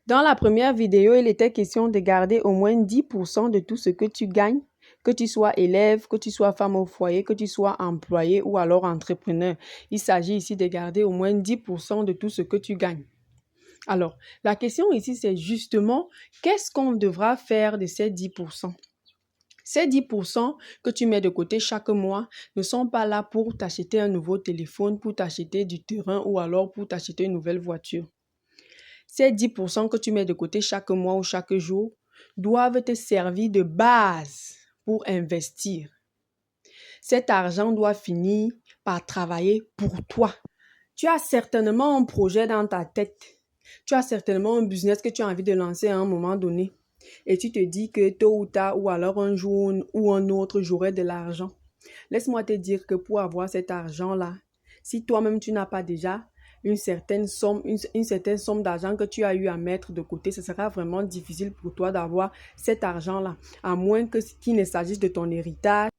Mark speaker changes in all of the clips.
Speaker 1: Dans la première vidéo, il était question de garder au moins 10% de tout ce que tu gagnes, que tu sois élève, que tu sois femme au foyer, que tu sois employé ou alors entrepreneur. Il s'agit ici de garder au moins 10% de tout ce que tu gagnes. Alors, la question ici, c'est justement, qu'est-ce qu'on devra faire de ces 10%? Ces 10% que tu mets de côté chaque mois ne sont pas là pour t'acheter un nouveau téléphone, pour t'acheter du terrain ou alors pour t'acheter une nouvelle voiture. Ces 10% que tu mets de côté chaque mois ou chaque jour doivent te servir de base pour investir. Cet argent doit finir par travailler pour toi. Tu as certainement un projet dans ta tête. Tu as certainement un business que tu as envie de lancer à un moment donné. Et tu te dis que tôt ou tard, ou alors un jour ou un autre, j'aurai de l'argent. Laisse-moi te dire que pour avoir cet argent-là, si toi-même tu n'as pas déjà une certaine somme d'argent que tu as eu à mettre de côté, ce sera vraiment difficile pour toi d'avoir cet argent-là, à moins qu'il ne s'agisse de ton héritage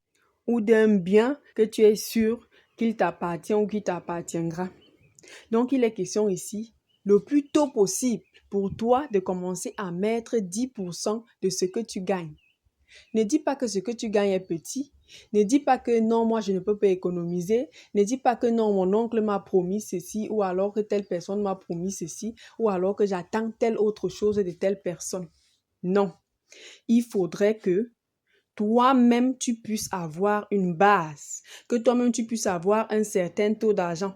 Speaker 1: ou d'un bien que tu es sûr qu'il t'appartient ou qu'il t'appartiendra. Donc, il est question ici, le plus tôt possible, pour toi de commencer à mettre 10% de ce que tu gagnes. Ne dis pas que ce que tu gagnes est petit. Ne dis pas que non, moi je ne peux pas économiser. Ne dis pas que non, mon oncle m'a promis ceci ou alors que telle personne m'a promis ceci ou alors que j'attends telle autre chose de telle personne. Non. Il faudrait que toi-même tu puisses avoir une base, que toi-même tu puisses avoir un certain taux d'argent.